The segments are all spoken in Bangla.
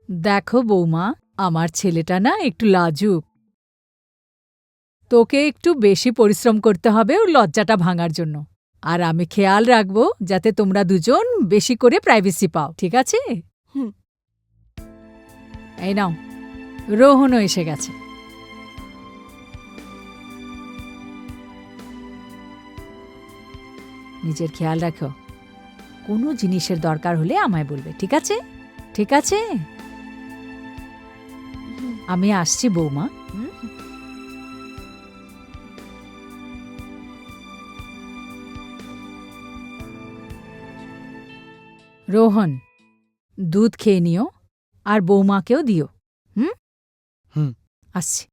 দেখো বৌমা, আমার ছেলেটা না একটু লাজুক। তোকে একটু বেশি পরিশ্রম করতে হবে ওর লজ্জাটা ভাঙার জন্য। আর আমি খেয়াল রাখবো যাতে তোমরা দুজন বেশি করে প্রাইভেসি পাও, ঠিক আছে? হুম। এই নাও, রোহনও এসে গেছে। নিজের খেয়াল রাখো, কোনো জিনিসের দরকার হলে আমায় বলবে, ঠিক আছে? ঠিক আছে, আমি আসছি বৌমা। রোহন, দুধ খেয়ে নিও আর বৌমাকেও দিও। হুম হুম। আসছি।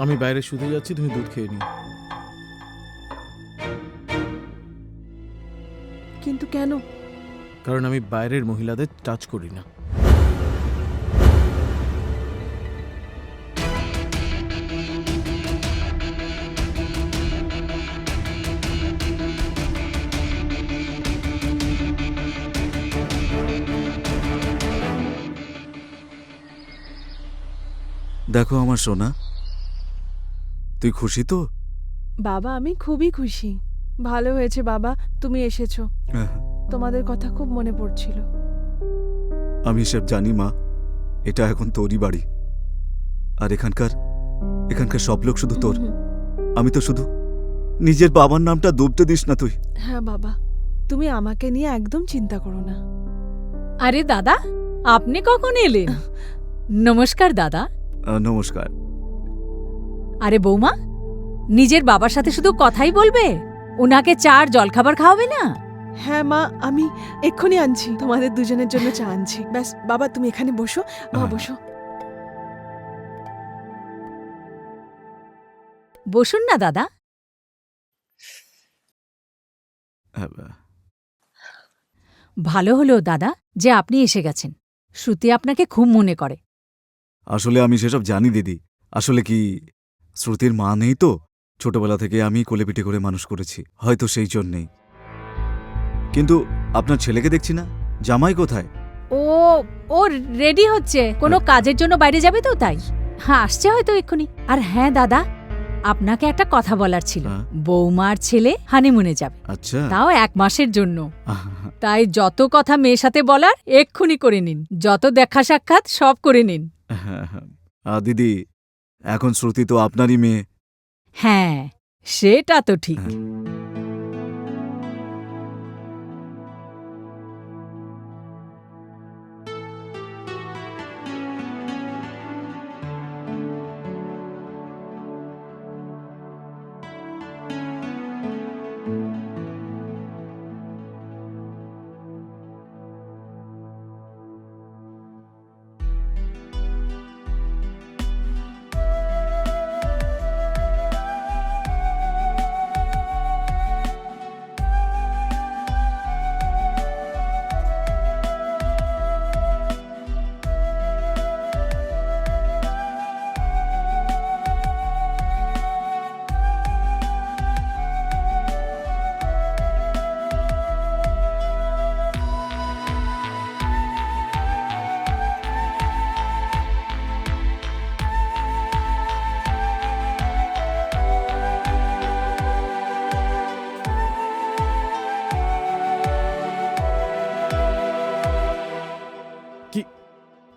আমি বাইরে শুতে যাচ্ছি, তুমি দুধ খেয়ে নিও। কিন্তু কেন? কারণ আমি বাইরের মহিলাদের টাচ করি না। দেখো আমার সোনা, তুই খুশি তো? বাবা, আমি খুবই খুশি। ভালো হয়েছে বাবা, তুমি এসেছো। তোমাদের কথা খুব মনে পড়ছিল। আমি সব জানি মা, এটা এখন তোরই বাড়ি। আর এখানকার সব লোক শুধু তোর। আমি তো শুধু নিজের বাবার নামটা ডুবতে দিস না তুই। হ্যাঁ বাবা, তুমি আমাকে নিয়ে একদম চিন্তা করো না। আরে দাদা, আপনি কখন এলেন? নমস্কার দাদা। নমস্কার। আরে বৌমা, নিজের বাবার সাথে শুধু কথাই বলবে, ওনাকে চার জলখাবার খাওয়াবে না? হ্যাঁ মা, আমি এক্ষুনি আনছি, তোমাদের দুজনের জন্য চা আনছি। ব্যাস বাবা, তুমি এখানে বসো। মা বসো। বসুন না দাদা। ভালো হলো দাদা যে আপনি এসে গেছেন। শ্রুতি আপনাকে খুব মনে করে। আসলে আমি সেসব জানি দিদি। আসলে কি, শ্রুতির মা নেই তো, ছোটবেলা থেকে আমি কোলেপিঠে করে মানুষ করেছি, হয়তো সেই জন্যেই। কিন্তু আপনার ছেলেকে দেখছি না, জামাই কোথায়? ও ও রেডি হচ্ছে, কোনো কাজের জন্য বাইরে যাবে তো, তাই। হ্যাঁ, আসছে হয়তো এক্ষুনি। আর হ্যাঁ দাদা, আপনাকে একটা কথা বলার ছিল। বৌমার ছেলে হানিমুনে যাবে, আচ্ছা। তাও 1 মাসের জন্য। তাই যত কথা মেয়ের সাথে বলার এক্ষুনি করে নিন, যত দেখা সাক্ষাৎ সব করে নিন। দিদি, এখন শ্রুতি তো আপনারই মেয়ে। হ্যাঁ, সেটা তো ঠিক।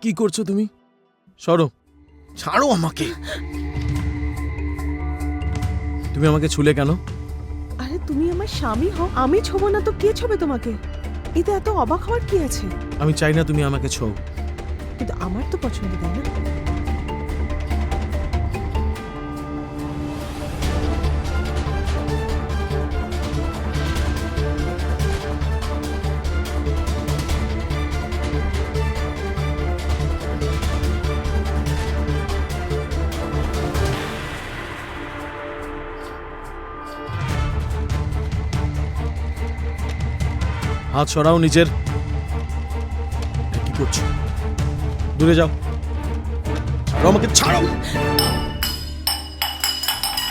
কি করছো তুমি? সরো, ছাড়ো আমাকে। তুমি আমাকে ছুলে কেন? আরে তুমি আমার স্বামী হও, আমি ছোবো না তো কে ছোবে তোমাকে? এতে এত অবাক হওয়ার কি আছে? আমি চাই না তুমি আমাকে ছো। কিন্তু আমার তো পছন্দ, তাই না? হাত সরাও নিজের। কি করছো? দূরে যাও আর আমাকে ছাড়ো।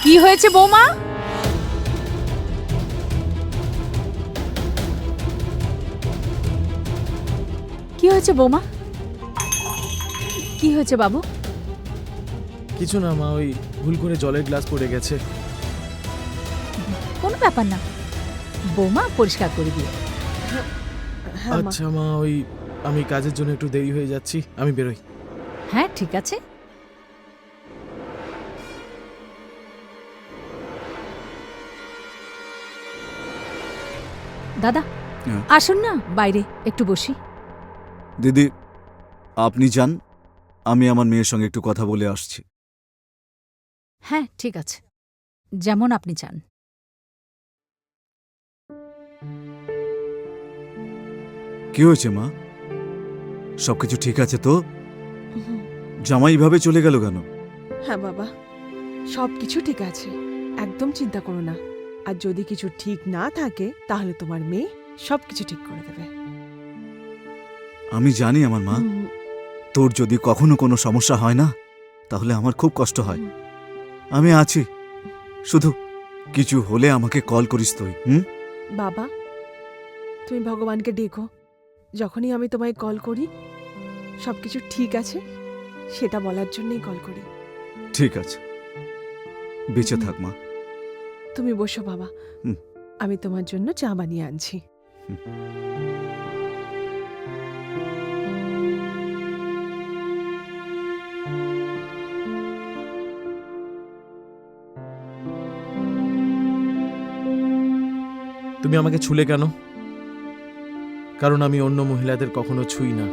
কি হয়েছে বৌমা? কি হয়েছে বৌমা? কি হয়েছে বাবু? কিছু না মা, ওই ভুল করে জলের গ্লাস পড়ে গেছে। কোনো ব্যাপার না, বৌমা পরিষ্কার করে দিও। হ্যাঁ মা। আচ্ছা মা, ওই আমি কাজের জন্য একটু দেরি হয়ে যাচ্ছি, আমি বেরোই। হ্যাঁ ঠিক আছে। দাদা হ্যাঁ। আসুন না, বাইরে একটু বসি। দিদি, আপনি যান, আমি আমার মেয়ের সঙ্গে একটু কথা বলে আসছি। হ্যাঁ ঠিক আছে, যেমন আপনি চান। কি হয়েছে মা? সবকিছু ঠিক আছে তো? হুম, জামাই এইভাবে চলে গেল কেন? হ্যাঁ বাবা, সব কিছু ঠিক আছে, একদম চিন্তা করো না। আর যদি কিছু ঠিক না থাকে তাহলে তোমার মেয়ে সব কিছু ঠিক করে দেবে। আমি জানি আমার মা, হুম, তোর যদি কখনো কোনো সমস্যা হয় না তাহলে আমার খুব কষ্ট হয়। আমি আছি, শুধু কিছু হলে আমাকে কল করিস তুই। বাবা, তুমি ভগবানকে ডেকো, যখনই আমি তোমায় কল করি সবকিছু ঠিক আছে সেটা বলার জন্যই কল করি। ঠিক আছে, বেঁচে থাক মা। তুমি বসো বাবা, হুম। আমি তোমার জন্য চা বানিয়ে আনছি। তুমি আমাকে ছুলে কেন? কারণ আমি অন্য মহিলাদের কখনো ছুঁই না।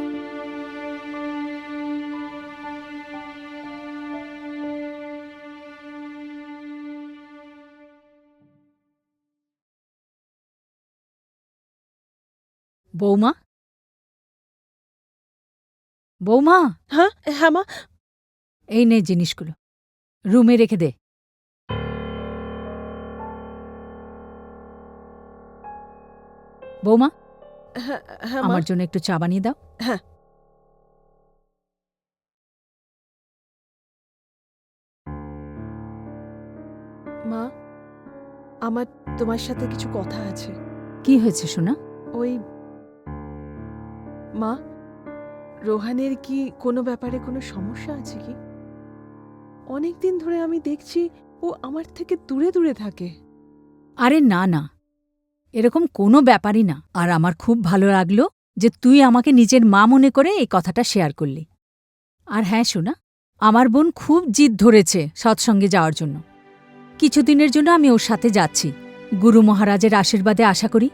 বৌমা, বৌমা, হ্যাঁ হ্যাঁ মা। এই নে জিনিসগুলো, রুমে রেখে দে। বৌমা, হ্যাঁ হ্যাঁ মা। আমার জন্য একটু চা বানিয়ে দাও। হ্যাঁ। মা, আমার তোমার সাথে কিছু কথা আছে। কি হয়েছে সোনা? ওই মা, রোহানের কি কোনো ব্যাপারে কোনো সমস্যা আছে কি? অনেক দিন ধরে আমি দেখছি ও আমার থেকে দূরে দূরে থাকে। আরে না না, এরকম কোনো ব্যাপারই না। আর আমার খুব ভালো লাগলো যে তুই আমাকে নিজের মা মনে করে এই কথাটা শেয়ার করলি। আর হ্যাঁ সোনা, আমার বোন খুব জিদ ধরেছে সৎসঙ্গে যাওয়ার জন্য। কিছুদিনের জন্য আমি ওর সাথে যাচ্ছি। গুরু মহারাজের আশীর্বাদে আশা করি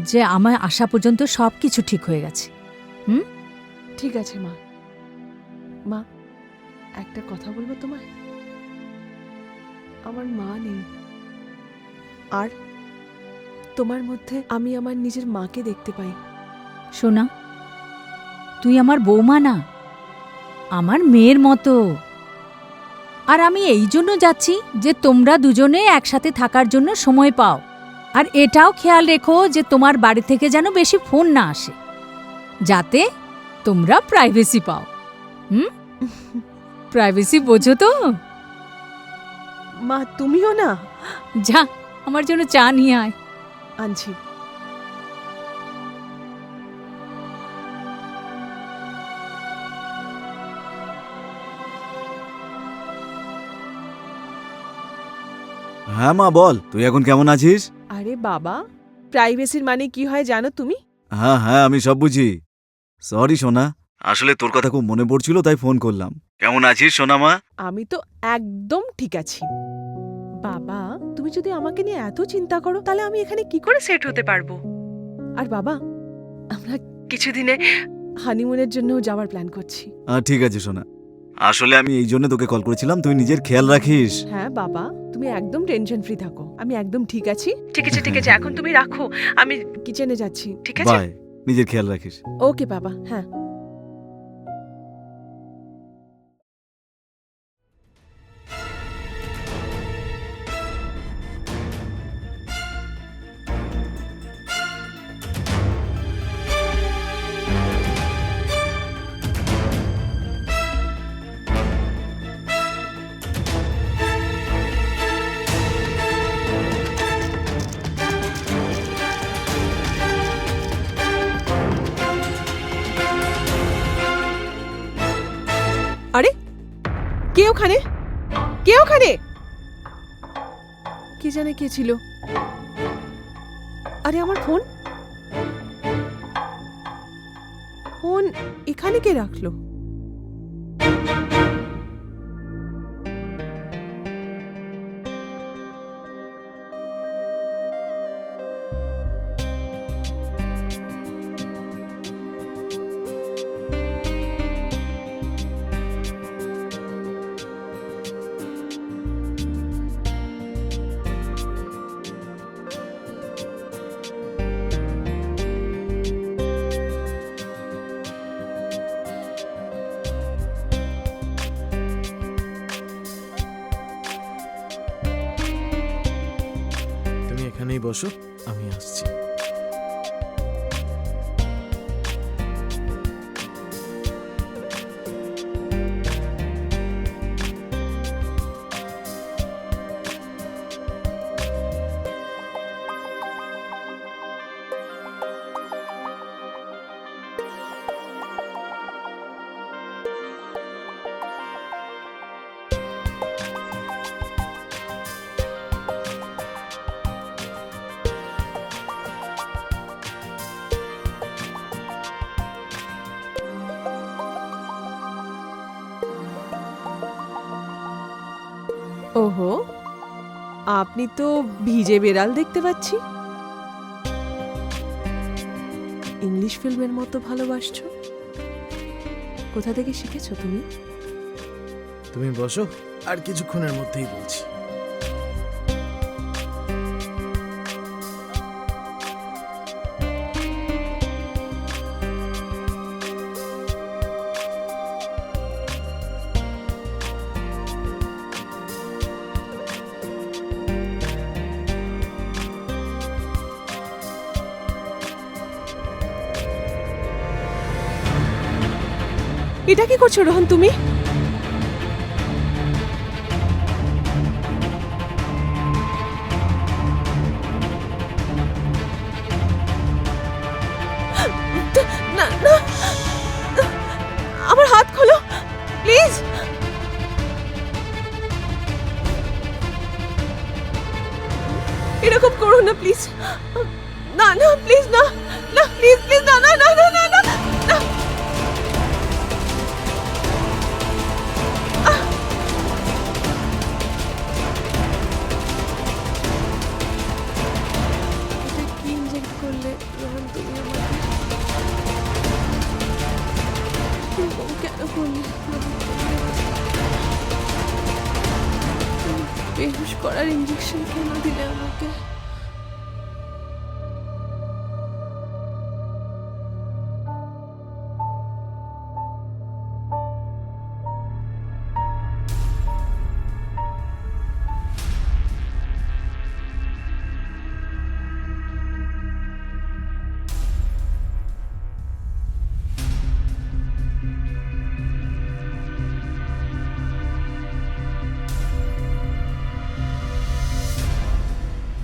যে আমার আসা পর্যন্ত সব কিছু ঠিক হয়ে গেছে। ঠিক আছে মা। মা, একটা কথা বলবো তোমায়? আমার মা নেই, আর তোমার মধ্যে আমি আমার নিজের মাকে দেখতে পাই। সোনা, তুই আমার বৌমা না, আমার মেয়ের মতো। আর আমি এই জন্য যাচ্ছি যে তোমরা দুজনে একসাথে থাকার জন্য সময় পাও। আর এটাও খেয়াল রেখো যে তোমার বাড়ি থেকে যেন বেশি ফোন না আসে, যাতে তোমরা প্রাইভেসি পাও। প্রাইভেসি বোঝো তো? মা, তুমিও না? যা, আমার জন্য চা নিয়ে আয়। আনছি। হ্যাঁ মা, বল, তুই এখন কেমন আছিস? আরে বাবা, প্রাইভেসির মানে কি হয় জানো তুমি? হ্যাঁ হ্যাঁ, আমি সব বুঝি। সরি সোনা, আসলে তোর কথা খুব মনে পড়ছিল তাই ফোন করলাম। কেমন আছিস সোনা মা? আমি তো একদম ঠিক আছি। বাবা, তুমি যদি আমাকে নিয়ে এত চিন্তা করো তাহলে আমি এখানে কি করে সেট হতে পারবো? আর বাবা, আমরা কিছুদিনে হানিমুনের জন্য যাওয়ার প্ল্যান করছি। ঠিক আছে সোনা, আসলে আমি এই জন্য তোকে কল করেছিলাম, তুই নিজের খেয়াল রাখিস। হ্যাঁ বাবা, তুমি একদম টেনশন ফ্রি থাকো, আমি একদম ঠিক আছি। ঠিক আছে ঠিক আছে, এখন তুমি রাখো, আমি কিচেনে যাচ্ছি। ঠিক আছে? বাই, নিজের খেয়াল রাখিস। ওকে বাবা। হ্যাঁ। আরে কে ওখানে? কে ওখানে? কে জানে কে ছিল? আরে আমার ফোন ফোন এখানে কে রাখলো? তুমি এখানেই বসো, আমি আসছি। ওহো, আপনি তো ভিজে বেড়াল দেখতে পাচ্ছি। ইংলিশ ফিল্মের মতো ভালোবাসছো। কোথা থেকে শিখেছো তুমি? তুমি বসো, আর কিছুক্ষণের মধ্যেই বলছি। এটা কি করছো রোহন তুমি? না না, আমার হাত খোলো প্লিজ। এরকম করো না প্লিজ। না না প্লিজ, না না প্লিজ প্লিজ, না না না না না না না। এটা কি ইনজেক্ট করলে রোহন তুমি আমাকে? এরকম কেন করলে? বেহুশ করার ইনজেকশন কেন দিলে আমাকে?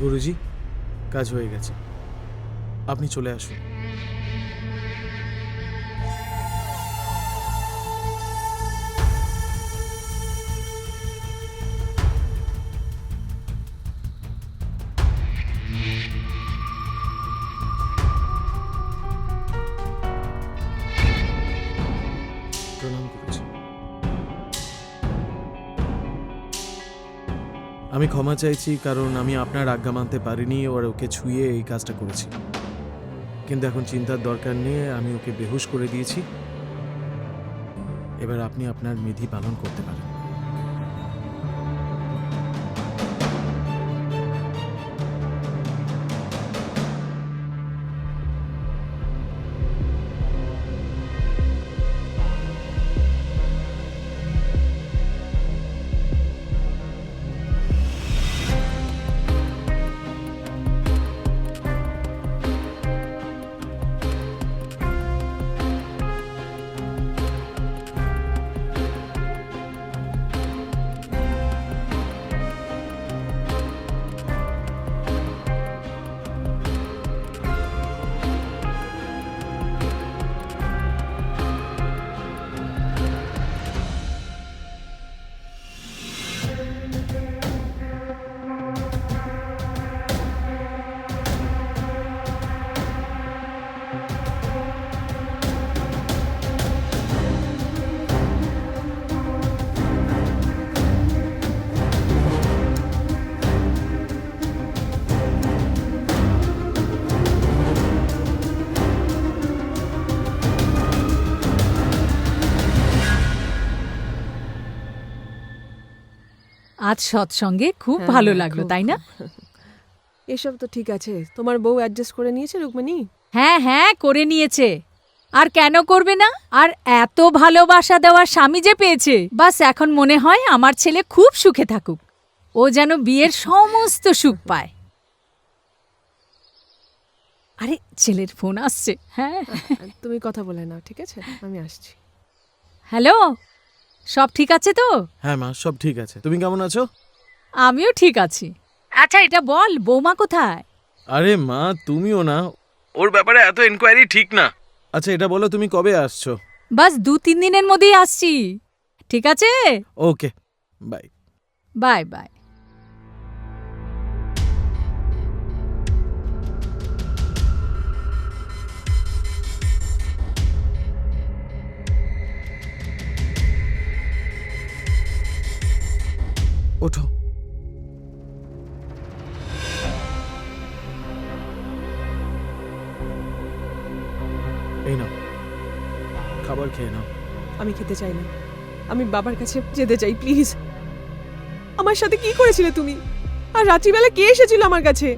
গুরুজি, কাজ হয়ে গেছে, আপনি চলে আসুন। প্রণাম গুরুজি। আমি ক্ষমা চাইছি, কারণ আমি আপনার আজ্ঞা মানতে পারিনি আর ওকে ছুঁয়ে এই কাজটা করেছি। কিন্তু এখন চিন্তার দরকার নেই, আমি ওকে বেহুশ করে দিয়েছি। এবার আপনি আপনার বিধি পালন করতে পারেন। আজ সৎসঙ্গে খুব হ্যাঁ, ভালো হ্যাঁ, লাগলো খুব, তাই না? খুব। এসব তো ঠিক আছে, তোমার বউ অ্যাডজাস্ট করে নিয়েছে রুকমিনী? হ্যাঁ হ্যাঁ করে নিয়েছে। আর কেন করবে না? আর এত ভালোবাসা দেওয়ার স্বামী যে পেয়েছে, বাস এখন মনে হয় আমার ছেলে খুব সুখে থাকুক, ও যেন বিয়ের সমস্ত সুখ পায়। আরে ছেলের ফোন আসছে। হ্যাঁ তুমি কথা বলে নাও, ঠিক আছে, আমি আসছি। হ্যালো, সব ঠিক আছে তো? হ্যাঁ মা, সব ঠিক আছে। তুমি কেমন আছো? আমিও ঠিক আছি। আচ্ছা এটা বল, বৌমা কোথায়? আরে মা, তুমিও না, ওর ব্যাপারে এত এনকোয়ারি ঠিক না। আচ্ছা এটা বলো, তুমি কবে আসছো? বাস 2-3 দিনের মধ্যেই আসছি। ঠিক আছে, ওকে, বাই। Bye bye. ওঠো। এই নাও, খাবার খেয়ে নাও। আমি খেতে চাই না, আমি বাবার কাছে যেতে চাই, প্লিজ। আমার সাথে কি করেছিলে তুমি? আর রাত্রিবেলা কে এসেছিল আমার কাছে?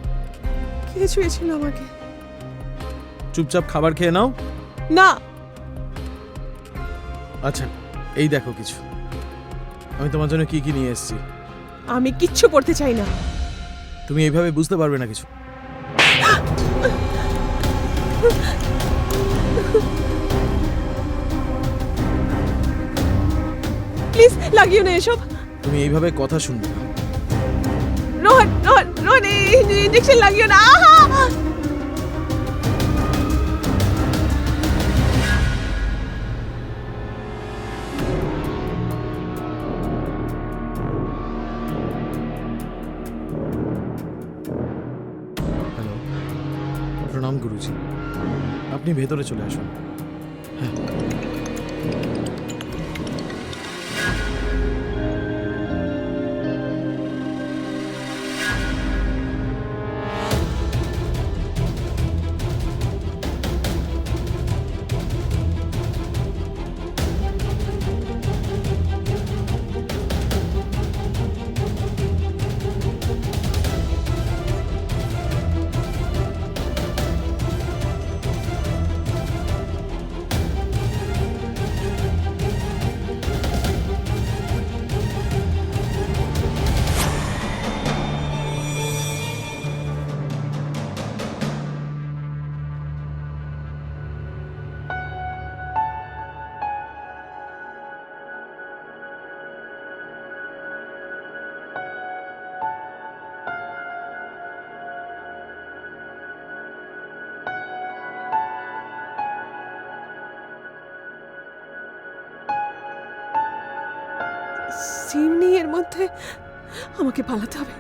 কে ছুঁয়েছিল আমাকে? চুপচাপ খাবার খেয়ে নাও। না, আচ্ছা এই দেখো কিছু, আমি তোমার জন্য কি কি নিয়ে এসেছি। আমি কিচ্ছু পড়তে চাই না। তুমি এইভাবে বুঝতে পারবে না কিছু। প্লিজ লাগিও না এসব। তুমি এইভাবে কথা শুনবে না। রোহন রোহন রোহন, ইঞ্জেকশন লাগিও না। আহা! হ্যালো, প্রণাম গুরুজি, আপনি ভেতরে চলে আসুন। হ্যাঁ সিমনি, এর মধ্যে আমাকে পালাতে হবে।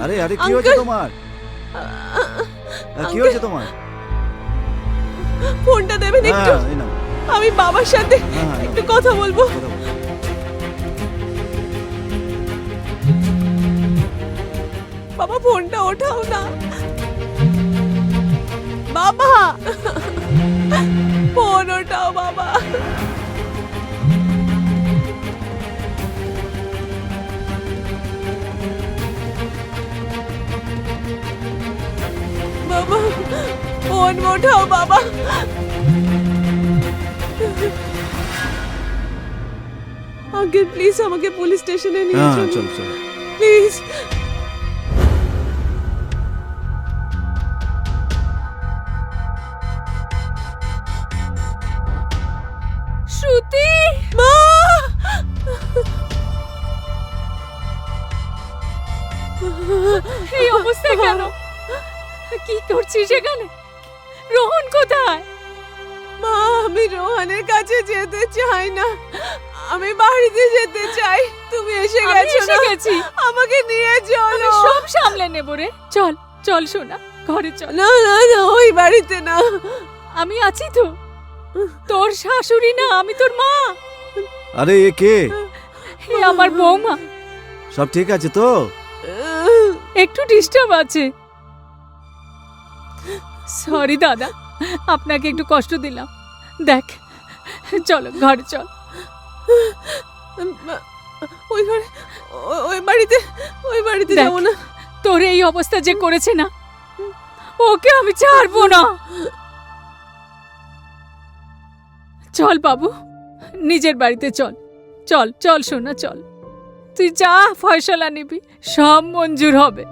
আরে আরে কি হয়েছে Uncle! তোমার? কি হয়েছে তোমার? ফোনটা দেবেন একটু, হ্যাঁ, এই নাও। আমি বাবার সাথে হ্যাঁ, হ্যাঁ, একটু কথা বলবো। কথা বলো। বাবা ফোনটা ওঠাও না। বাবা ফোন ওঠাও বাবা। ফোন ওঠাও বাবা। আঙ্কেল প্লিজ আমাকে পুলিশ স্টেশনে নিয়ে হ্যাঁ চলুন চল চল। প্লিজ। শ্রুতি, মা! এই অবস্থা কেন? কি করছিস এখানে? রোহন কোথায়? মা, আমি রোহানের কাছে যেতে চাই না, আমি বাড়িতে যেতে চাই। তুমি এসে আমি গেছো এসে না? গেছি। আমাকে নিয়ে আমি চলো। সব সামলে নেব রে। চল চল সোনা, ঘরে চল। না না না, ওই বাড়িতে না। আমি আছি তো। তোর শাশুড়ি না, আমি তোর মা। আরে এ কে? হে আমার বৌমা। সব ঠিক আছে তো? একটু ডিস্টার্ব আছে। সরি দাদা, আপনাকে একটু কষ্ট দিলাম। দেখ, চলো ঘরে চল। ওই ঘরে, ওই বাড়িতে দেখ। যাবো না। তোর এই অবস্থা যে করেছে না, ওকে আমি ছাড়বো না। চল বাবু, নিজের বাড়িতে চল। চল চল সোনা চল। তুই যা ফয়সালা নিবি, সব মঞ্জুর হবে।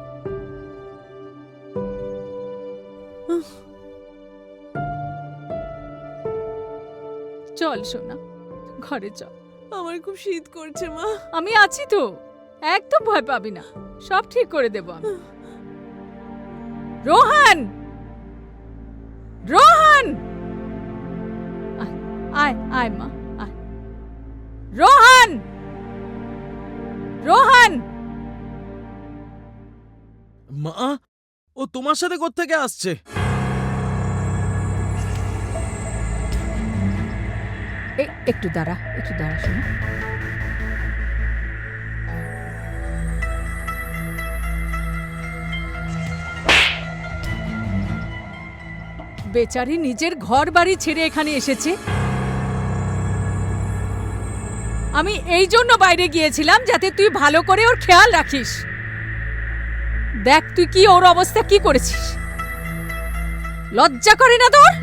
চল সোনা, ঘরে চল। আমার খুব শীত করছে মা। আমি আছি তো, একদম ভয় পাবি না, সব ঠিক করে দেব আমি। রোহন, রোহন, আয়, আয় আয় মা, আয়। রোহন, রোহন। মা, ও তোমার সাথে কোত্থেকে আসছে? একটু দাঁড়া শোনো। বেচারি নিজের ঘর বাড়ি ছেড়ে এখানে এসেছে। আমি এই জন্য বাইরে গিয়েছিলাম যাতে তুই ভালো করে ওর খেয়াল রাখিস। দেখ তুই কি ওর অবস্থা কি করেছিস। লজ্জা করে না তোর?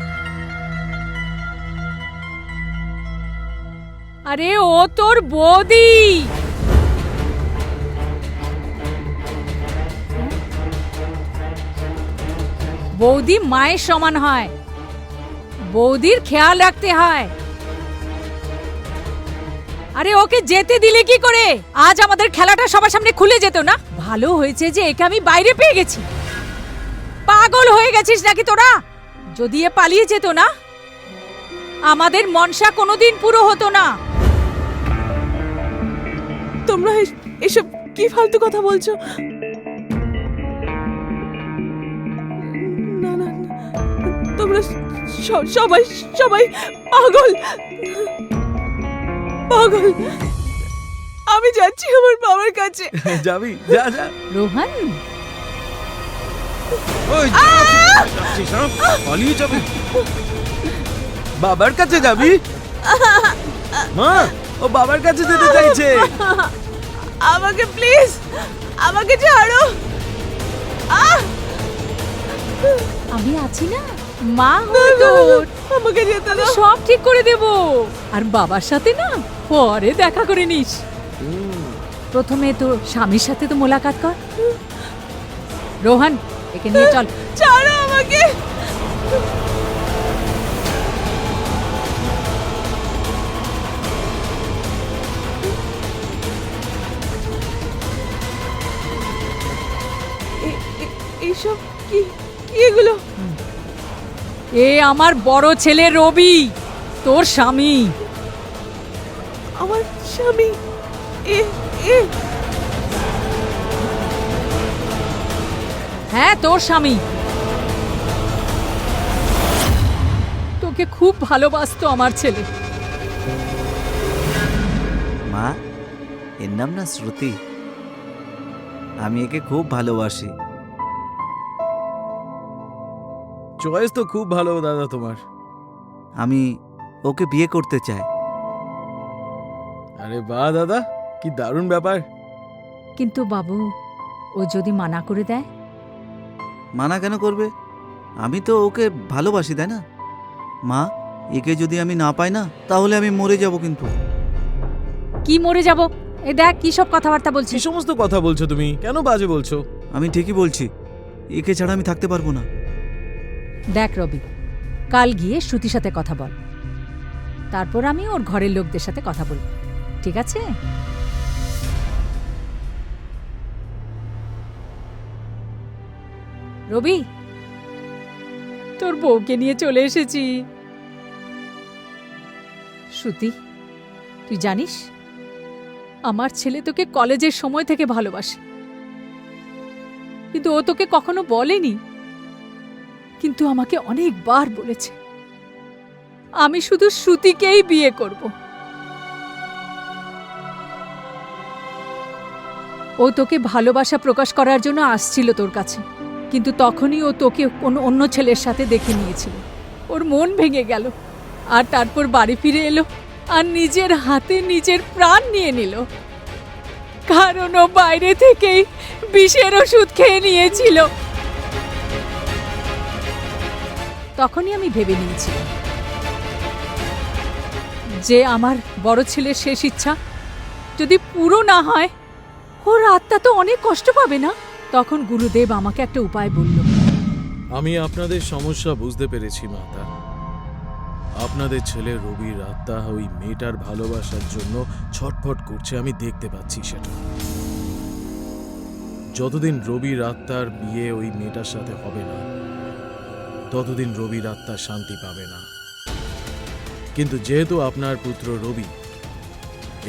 আরে ও তোর বৌদি। বৌদি মায়ের সমান হয়, বৌদির খেয়াল রাখতে হয়। আরে ওকে যেতে দিলে কি করে? আজ আমাদের খেলাটা সবার সামনে খুলে যেত না? ভালো হয়েছে যে একে আমি বাইরে পেয়ে গেছি। পাগল হয়ে গেছিস নাকি তোরা? যদি এ পালিয়ে যেত না, আমাদের মনসা কোনোদিন পুরো হতো না। তোমরা এসব কি ফালতু কথা বলছো? না না না, তোমরা সবাই সবাই পাগল পাগল। আমি যাচ্ছি আমার বাবার কাছে। যাবি? যা যা। রোহন, ওই যাচ্ছিস না? পালিয়ে যাবি? বাবার কাছে যাবি? মা, ও বাবার কাছে যেতে চাইছে। আমাকে প্লিজ, আমাকে ছাড়ো। আমি আছি না, মা না, হই না, তোর। আমাকে যেতে আমি দাও। সব ঠিক করে দেব। আর বাবার সাথে না পরে দেখা করে নিস। প্রথমে তোর স্বামীর সাথে তো মোলাকাত কর। রোহন, একে নিয়ে চল। ছাড়ো আমাকে। এইসব কি কি এগুলো? এ আমার বড় ছেলে রবি, তোর স্বামী। আমার স্বামী? এ এ হ্যাঁ, তোর স্বামী। তোকে খুব ভালোবাসতো আমার ছেলে। মা, এর নাম না শ্রুতি। আমি একে খুব ভালোবাসি। চয়েস তো খুব ভালো দাদা তোমার। আমি ওকে বিয়ে করতে চাই। আরে বাহ দাদা, কি দারুণ ব্যাপার। কিন্তু বাবু, ও যদি মানা করে দেয়? মানা কেন করবে? ও আমি তো ওকে ভালোবাসি, তাই না? মা, একে যদি আমি না পাই না, তাহলে আমি মরে যাব কিন্তু। কি মরে যাব? এ দেখ কি সব কথাবার্তা কি বলছিস। সমস্ত কথা বলছো তুমি? কেন বাজে বলছো? আমি ঠিকই বলছি, একে ছাড়া আমি থাকতে পারবো না। দেখ রবি, কাল গিয়ে শ্রুতির সাথে কথা বল, তারপর আমি ওর ঘরের লোকদের সাথে কথা বলব, ঠিক আছে? রবি, তোর বউকে নিয়ে চলে এসেছি। শ্রুতি, তুই জানিস আমার ছেলে তোকে কলেজের সময় থেকে ভালোবাসে, কিন্তু ও তোকে কখনো বলেনি, কিন্তু আমাকে অনেকবার বলেছে আমি শুধু শ্রুতিকেই বিয়ে করব। ও তোকে ভালোবাসা প্রকাশ করার জন্য আসছিল তোর কাছে, কিন্তু তখনই ও তোকে কোনো অন্য ছেলের সাথে দেখে নিয়েছিল। ওর মন ভেঙে গেল, আর তারপর বাড়ি ফিরে এলো আর নিজের হাতে নিজের প্রাণ নিয়ে নিল, কারণ ও বাইরে থেকেই বিষের ওষুধ খেয়ে নিয়েছিল। তখনই আমি ভেবে নিয়েছিলাম যে আমার বড় ছেলের শেষ ইচ্ছা যদি পুরো না হয়, ওর আত্মা তো অনেক কষ্ট পাবে না। তখন গুরুদেব আমাকে একটা উপায় বলল। আমি আপনাদের সমস্যা বুঝতে পেরেছি মাতা। আপনাদের ছেলে রবির আত্মা ওই মেয়েটার ভালোবাসার জন্য ছটফট করছে, আমি দেখতে পাচ্ছি সেটা। যতদিন রবির আত্মার বিয়ে ওই মেয়েটার সাথে হবে না, ততদিন রবির আত্মা শান্তি পাবে না। কিন্তু যেহেতু আপনার পুত্র রবি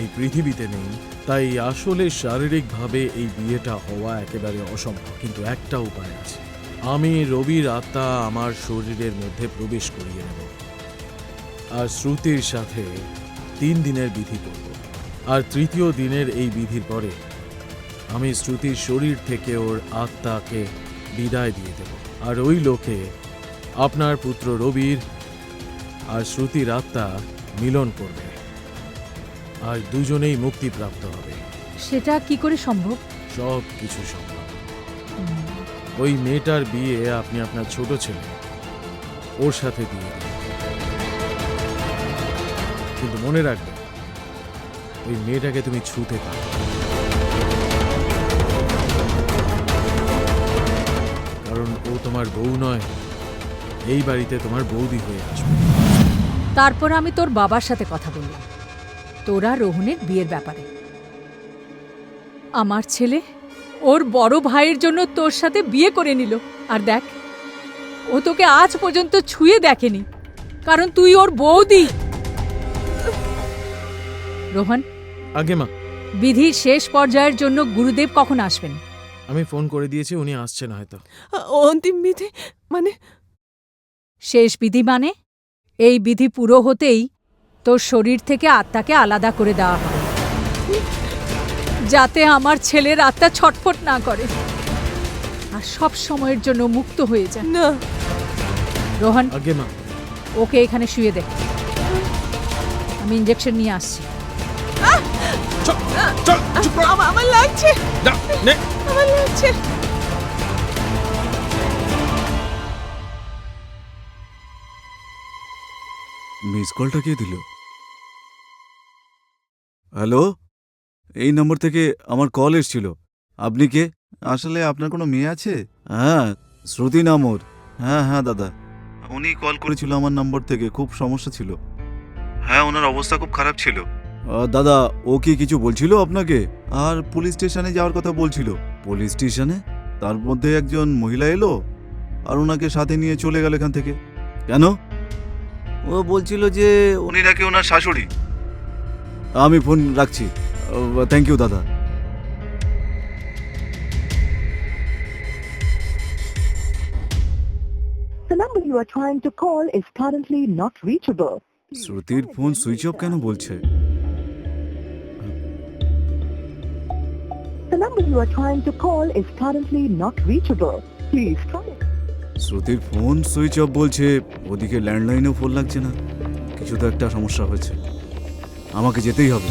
এই পৃথিবীতে নেই, তাই আসলে শারীরিকভাবে এই বিয়েটা হওয়া একেবারে অসম্ভব। কিন্তু একটা উপায় আছে, আমি রবির আত্মা আমার শরীরের মধ্যে প্রবেশ করিয়ে নেব, আর শ্রুতির সাথে 3 দিনের বিধি করব, আর তৃতীয় দিনের এই বিধির পরে আমি শ্রুতির শরীর থেকে ওর আত্মাকে বিদায় দিয়ে দেব, আর ওই লোকে আপনার পুত্র রবির আর শ্রুতির আত্মা মিলন করবে, আর দুজনেই মুক্তিপ্রাপ্ত হবে। সেটা কি করে সম্ভব? সব কিছু সম্ভব। ওই মেয়েটার বিয়ে আপনি আপনার ছোট ছেলে ওর সাথে দিয়ে দিন, কিন্তু মনে রাখবে ওই মেয়েটাকে তুমি ছুঁতে পারো, কারণ ও তোমার বউ নয়, এই বাড়িতে তোমার বৌদি হয়ে আসবে। তারপর আমি তোর বাবার সাথে কথা বললাম তোরা রোহনের বিয়ের ব্যাপারে। আমার ছেলে ওর বড় ভাইয়ের জন্য তোর সাথে বিয়ে করে নিল, আর দেখ ও তোকে আজ পর্যন্ত ছুঁয়ে দেখেনি, কারণ তুই ওর বৌদি। রোহন, আগে মা, বিধির শেষ পর্যায়ের জন্য গুরুদেব কখন আসবেন? আমি ফোন করে দিয়েছি, উনি আসছেন হয়তো। অন্তিম বিধি মানে? শেষ বিধি মানে এই বিধি পুরো হতেই তোর শরীর থেকে আত্মাকে আলাদা করে দেওয়া হবে, যাতে আমার ছেলের আত্মা ছটফট না করে আর সব সময়ের জন্য মুক্ত হয়ে যায়। না, রোহন, আগে মা। ওকে এখানে শুয়ে দে, আমি ইঞ্জেকশন নিয়ে আসছি। চল চল, চুপ কর। আমার লাগছে, না, নে। আমার লাগছে। মিস কলটা কে দিল? হ্যালো, এই নম্বর থেকে আমার কল এসেছিল। আপনি কে? আসলে আপনার কোনো মেয়ে আছে? হ্যাঁ, শ্রুতি নাম ওর। হ্যাঁ হ্যাঁ দাদা, উনি কল করেছিল আমার নম্বর থেকে, খুব সমস্যা ছিল। হ্যাঁ, ওনার অবস্থা খুব খারাপ ছিল। দাদা, ও কি কিছু বলছিল আপনাকে? আর পুলিশ স্টেশনে যাওয়ার কথা বলছিল। পুলিশ স্টেশনে? তার মধ্যে একজন মহিলা এলো আর ওনাকে সাথে নিয়ে চলে গেল এখান থেকে। কেন? ও বলছিল যে উনি নাকি ওনার শাশুড়ি। আমি ফোন রাখছি। থ্যাংক ইউ দাদা। The number you are trying to call is currently not reachable. শ্রুতির ফোন সুইচ অফ কেন বলছে? The number you are trying to call is currently not reachable. Please try it. শ্রুতির ফোন সুইচ অফ বলছে, ওদিকে ল্যান্ডলাইনেও ফোন লাগছে না। কিছু তো একটা সমস্যা হয়েছে, আমাকে যেতেই হবে।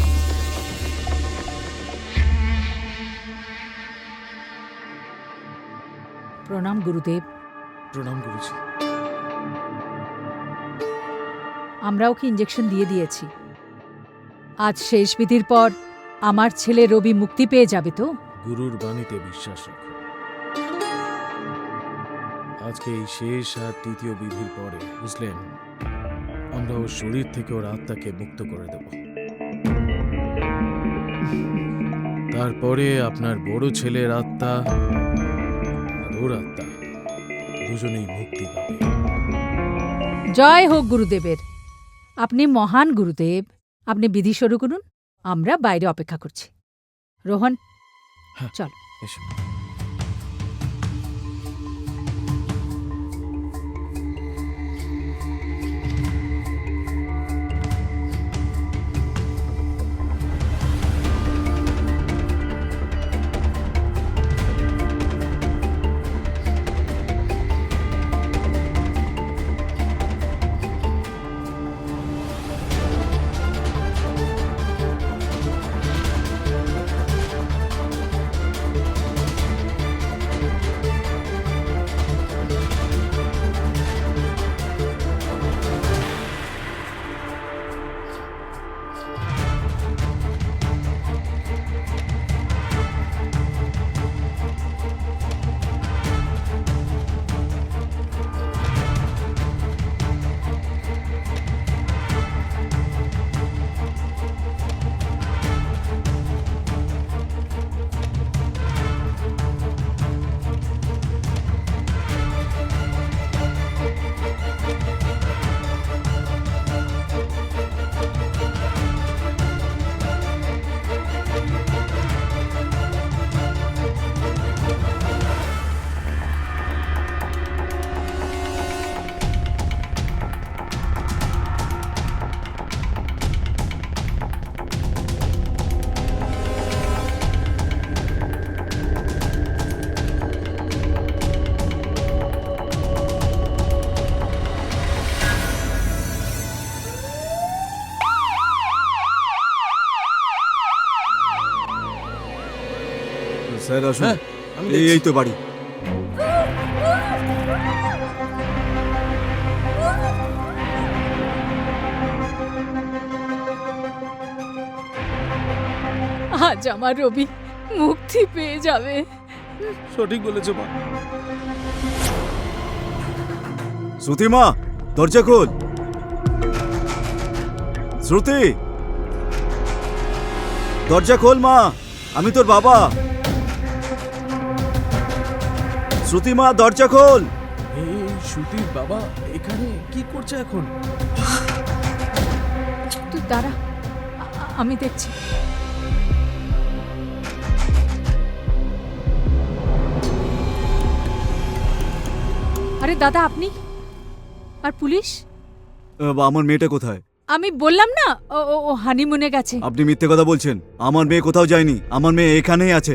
প্রণাম গুরুদেব। প্রণাম গুরুজি। আমরা ওকে ইঞ্জেকশন দিয়ে দিয়েছি। আজ শেষ বিধির পর আমার ছেলে রবি মুক্তি পেয়ে যাবে তো? গুরুর বাণীতে বিশ্বাস রাখো। আজকে এই শেষ আর তৃতীয় বিধির পরে, বুঝলেন, আমরা ওর শরীর থেকে ওর আত্মাকে মুক্ত করে দেব। তারপরে আপনার বড় ছেলের আত্মা আর ওর আত্মা দুজনেই মুক্তি পাবে। জয় হোক গুরুদেবের। আপনি মহান গুরুদেব। আপনি বিধি শুরু করুন, আমরা বাইরে অপেক্ষা করছি। রোহন, হ্যাঁ। চল। এসো। স্যার আসুন। হ্যাঁ, আমি এই দেখছি। এই তো বাড়ি। আজ আমার রবি মুক্তি পেয়ে যাবে। সঠিক বলেছো মা। শ্রুতি মা, দরজা খোল। শ্রুতি, দরজা খোল মা, আমি তোর বাবা। শ্রুতি মা, দরজা খোল। এই শ্রুতির বাবা এখানে কি করছে এখন? তুই দাঁড়া, আমি দেখছি। আরে দাদা, আপনি? আর পুলিশ? আমার মেয়েটা কোথায়? আমি বললাম না, ও হানিমুনে গেছে। আপনি মিথ্যে কথা বলছেন। আমার মেয়ে কোথাও যায়নি, আমার মেয়ে এখানেই আছে।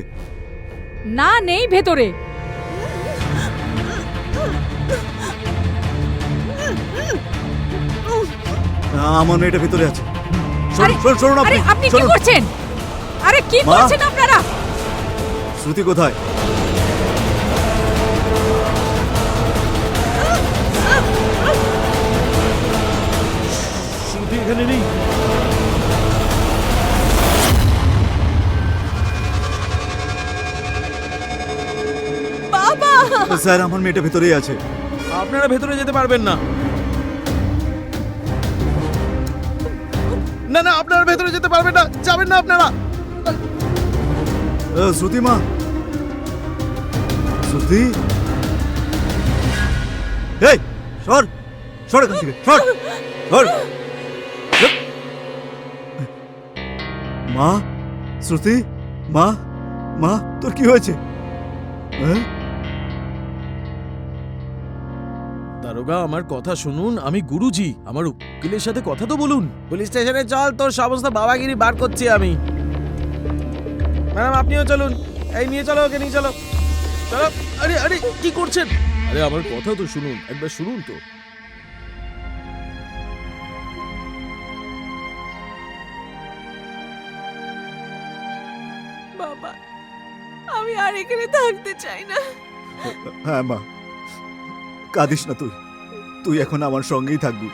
না, নেই ভেতরে। আমার মেয়েটা ভেতরে আছে। আরে, শোনুন আরে আপনি কি শোনুন। করছেন? আরে কি মা? করছেন আপনারা? শ্রুতি কোথায়? শ্রুতি এখানে নেই। স্যার, আমার মেয়েটা ভেতরেই আছে। আপনারা ভেতরে যেতে পারবেন না। না না, আপনারা ভেতরে যেতে পারবেন না, যাবেন না আপনারা। শ্রুতি মা, শ্রুতি, এই সর, সর এখান থেকে, সর, সর। মা, শ্রুতি, মা, মা, তোর কি হয়েছে? হ্যাঁ? দারোগা, আমার কথা শুনুন, আমি গুরুজি, আমার উকিলের সাথে কথা তো বলুন। পুলিশ স্টেশনে চল, তোর সমস্ত বাবাগিরি বার করছি আমি। ম্যাডাম আপনিও চলুন, এই নিয়ে চলো, ওকে নিয়ে চলো, চলো। আরে আরে কি করছেন? আরে আমার কথা তো শুনুন, একবার শুনুন তো। বাবা, আমি আর এখানে থাকতে চাই না। হ্যাঁ মা, কাঁদিস না তুই, তুই এখন আমার সঙ্গেই থাকবি।